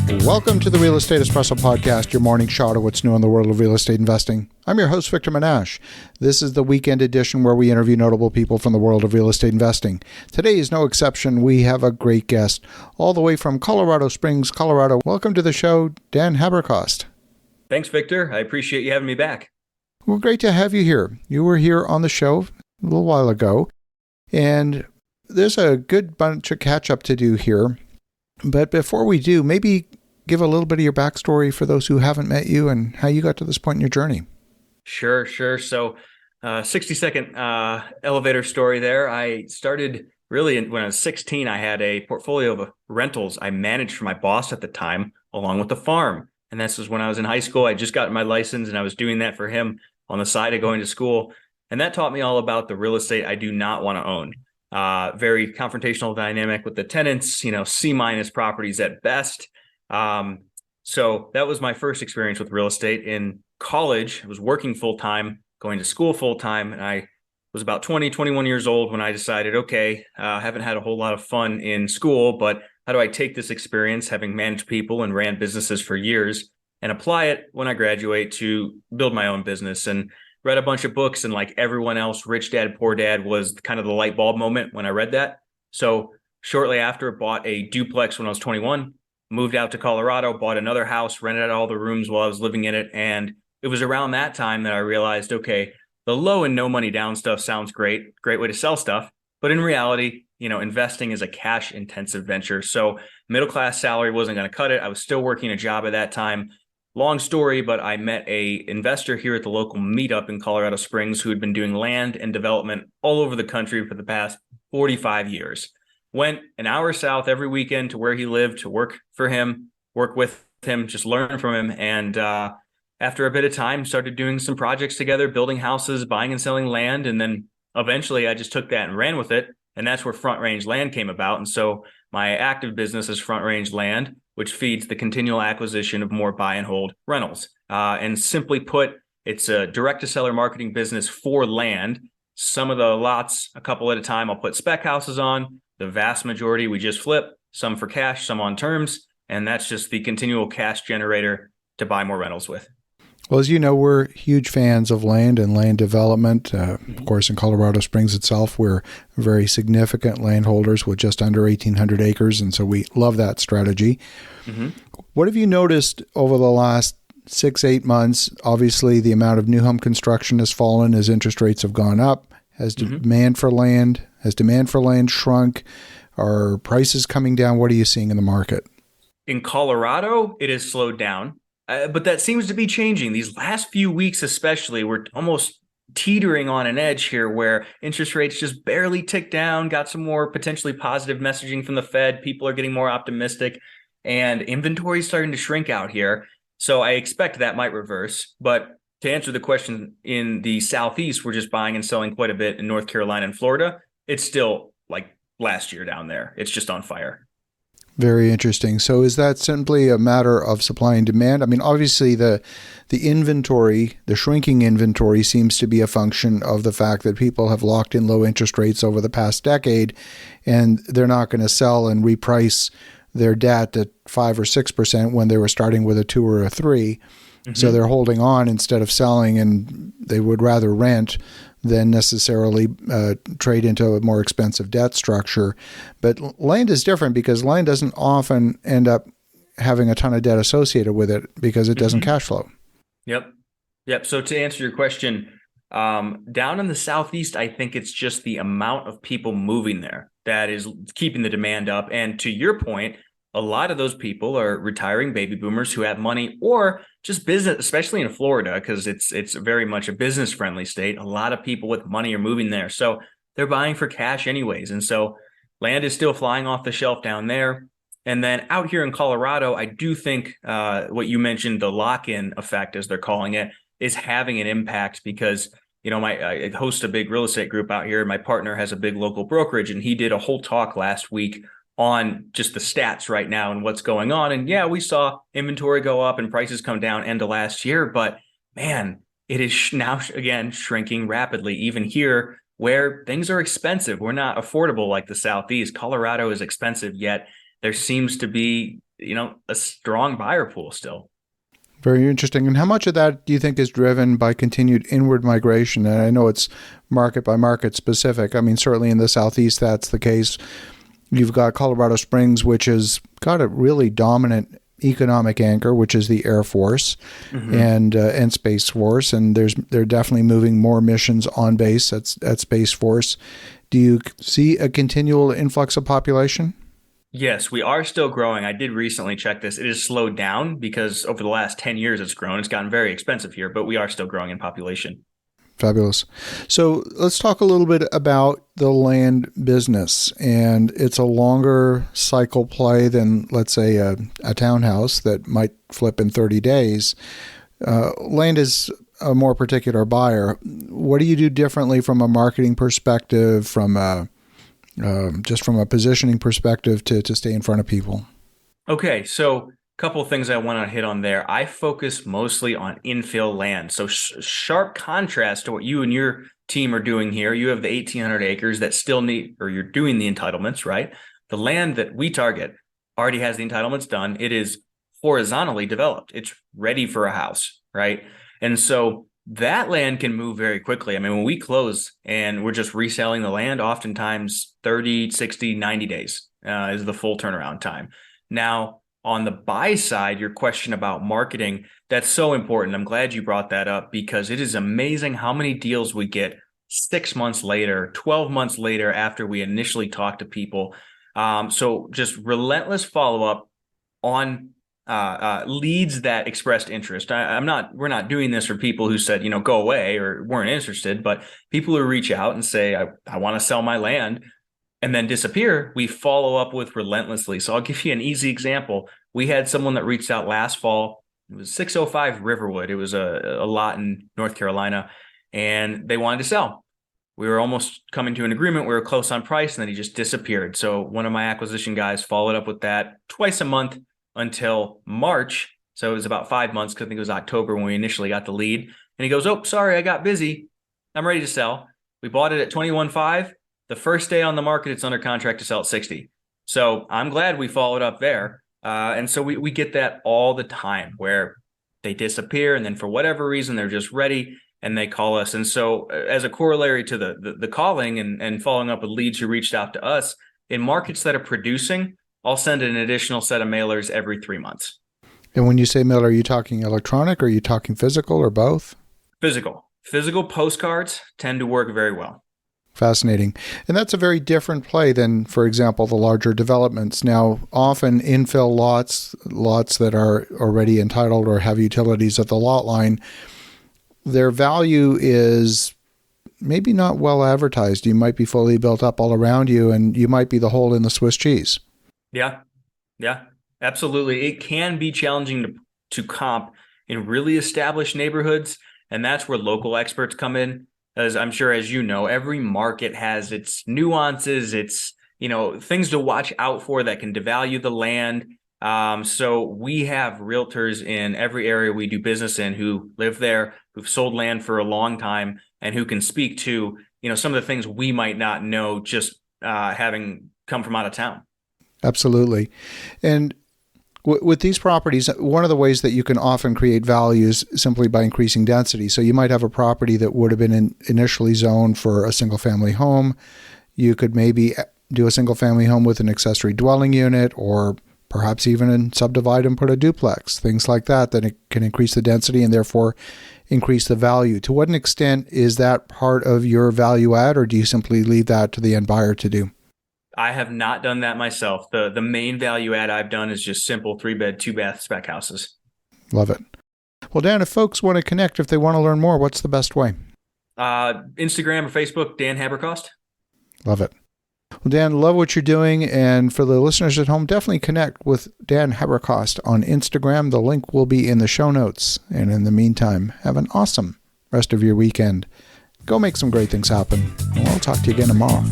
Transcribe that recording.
Welcome to the Real Estate Espresso Podcast, your morning shot of what's new in the world of real estate investing. I'm your host, Victor Menasce. This is the weekend edition where we interview notable people from the world of real estate investing. Today is no exception. We have a great guest all the way from Colorado Springs, Colorado. Welcome to the show, Dan Haberkost. Thanks, Victor. I appreciate you having me back. Well, great to have you here. You were here on the show a little while ago, and there's a good bunch of catch-up to do here. But before we do, maybe give a little bit of your backstory for those who haven't met you and how you got to this point in your journey. Sure. So 60-second elevator story there. I started really when I was 16. I had a portfolio of rentals I managed for my boss at the time, along with the farm. And this was when I was in high school. I just got my license and I was doing that for him on the side of going to school. And that taught me all about the real estate I do not want to own. Very confrontational dynamic with the tenants, C- properties at best. So that was my first experience with real estate. In college, I was working full-time, going to school full-time, and I was about 21 years old when I decided, okay, I haven't had a whole lot of fun in school, but how do I take this experience, having managed people and ran businesses for years, and apply it when I graduate to build my own business? And read a bunch of books, and like everyone else, Rich Dad, Poor Dad was kind of the light bulb moment when I read that. So shortly after, bought a duplex when I was 21, moved out to Colorado, bought another house, rented out all the rooms while I was living in it. And it was around that time that I realized, okay, the low and no money down stuff sounds great way to sell stuff. But in reality, investing is a cash intensive venture. So middle class salary wasn't going to cut it. I was still working a job at that time. Long story, but I met a investor here at the local meetup in Colorado Springs who had been doing land and development all over the country for the past 45 years. Went an hour south every weekend to where he lived to work for him, work with him, just learn from him. And after a bit of time, started doing some projects together, building houses, buying and selling land. And then eventually I just took that and ran with it. And that's where Front Range Land came about. And so my active business is Front Range Land, which feeds the continual acquisition of more buy and hold rentals. And simply put, it's a direct-to-seller marketing business for land. Some of the lots, a couple at a time, I'll put spec houses on. The vast majority we just flip, some for cash, some on terms. And that's just the continual cash generator to buy more rentals with. Well, as you know, we're huge fans of land and land development. Of course, in Colorado Springs itself, we're very significant landholders with just under 1,800 acres. And so we love that strategy. Mm-hmm. What have you noticed over the last 6-8 months? Obviously, the amount of new home construction has fallen as interest rates have gone up. Has demand for land shrunk? Are prices coming down? What are you seeing in the market? In Colorado, it has slowed down. But that seems to be changing. These last few weeks especially, we're almost teetering on an edge here where interest rates just barely tick down, got some more potentially positive messaging from the Fed. People are getting more optimistic, and inventory is starting to shrink out here. So I expect that might reverse. But to answer the question, in the Southeast, we're just buying and selling quite a bit in North Carolina and Florida. It's still like last year down there. It's just on fire. Very interesting. So is that simply a matter of supply and demand? I mean, obviously the inventory, the shrinking inventory seems to be a function of the fact that people have locked in low interest rates over the past decade, and they're not going to sell and reprice their debt at 5 or 6% when they were starting with a 2 or a 3. Mm-hmm. So they're holding on instead of selling, and they would rather rent than necessarily trade into a more expensive debt structure. But land is different because land doesn't often end up having a ton of debt associated with it because it doesn't cash flow. Yep. So to answer your question, down in the Southeast, I think it's just the amount of people moving there that is keeping the demand up. And to your point, a lot of those people are retiring baby boomers who have money, or just business, especially in Florida, because it's very much a business friendly state. A lot of people with money are moving there. So they're buying for cash anyways. And so land is still flying off the shelf down there. And then out here in Colorado, I do think what you mentioned, the lock-in effect, as they're calling it, is having an impact because, I host a big real estate group out here. My partner has a big local brokerage, and he did a whole talk last week on just the stats right now and what's going on. And yeah, we saw inventory go up and prices come down end of last year, but man, it is now again shrinking rapidly. Even here where things are expensive, we're not affordable like the Southeast. Colorado is expensive, yet there seems to be a strong buyer pool still. Very interesting. And how much of that do you think is driven by continued inward migration? And I know it's market by market specific. I mean, certainly in the Southeast, that's the case. You've got Colorado Springs, which has got a really dominant economic anchor, which is the Air Force and Space Force. And they're definitely moving more missions on base at Space Force. Do you see a continual influx of population? Yes, we are still growing. I did recently check this. It has slowed down because over the last 10 years it's grown. It's gotten very expensive here, but we are still growing in population. Fabulous. So let's talk a little bit about the land business. And it's a longer cycle play than, let's say, a townhouse that might flip in 30 days. Land is a more particular buyer. What do you do differently from a marketing perspective, just from a positioning perspective to stay in front of people? Okay, so a couple of things I want to hit on there. I focus mostly on infill land. So sharp contrast to what you and your team are doing here. You have the 1,800 acres that still need, or you're doing the entitlements, right? The land that we target already has the entitlements done. It is horizontally developed. It's ready for a house, right? And so that land can move very quickly. I mean, when we close and we're just reselling the land, oftentimes 30, 60, 90 days is the full turnaround time. Now, on the buy side, your question about marketing, that's so important. I'm glad you brought that up because it is amazing how many deals we get 6 months later, 12 months later after we initially talk to people. So just relentless follow-up on leads that expressed interest. We're not doing this for people who said, go away or weren't interested, but people who reach out and say, I want to sell my land and then disappear, we follow up with relentlessly. So I'll give you an easy example. We had someone that reached out last fall. It was 605 Riverwood. It was a lot in North Carolina, and they wanted to sell. We were almost coming to an agreement. We were close on price, and then he just disappeared. So one of my acquisition guys followed up with that twice a month until March. So it was about 5 months because I think it was October when we initially got the lead. And he goes, oh, sorry, I got busy. I'm ready to sell. We bought it at 21.5. The first day on the market, it's under contract to sell at 60. So I'm glad we followed up there. And so we get that all the time where they disappear and then for whatever reason, they're just ready and they call us. And so as a corollary to the calling and following up with leads who reached out to us, in markets that are producing, I'll send an additional set of mailers every 3 months. And when you say mailer, are you talking electronic or are you talking physical or both? Physical. Physical postcards tend to work very well. Fascinating. And that's a very different play than, for example, the larger developments. Now, often infill lots that are already entitled or have utilities at the lot line, their value is maybe not well advertised. You might be fully built up all around you, and you might be the hole in the Swiss cheese. Yeah, absolutely. It can be challenging to comp in really established neighborhoods, and that's where local experts come in. As I'm sure, as you know, every market has its nuances, its things to watch out for that can devalue the land. So we have realtors in every area we do business in who live there, who've sold land for a long time, and who can speak to some of the things we might not know just having come from out of town. Absolutely. And with these properties, one of the ways that you can often create value is simply by increasing density. So you might have a property that would have been initially zoned for a single-family home. You could maybe do a single-family home with an accessory dwelling unit, or perhaps even subdivide and put a duplex, things like that it can increase the density and therefore increase the value. To what extent is that part of your value add, or do you simply leave that to the end buyer to do? I have not done that myself. The main value add I've done is just simple 3-bed, 2-bath spec houses. Love it. Well, Dan, if folks want to connect, if they want to learn more, what's the best way? Instagram or Facebook, Dan Haberkost. Love it. Well, Dan, love what you're doing. And for the listeners at home, definitely connect with Dan Haberkost on Instagram. The link will be in the show notes. And in the meantime, have an awesome rest of your weekend. Go make some great things happen. And I'll talk to you again tomorrow.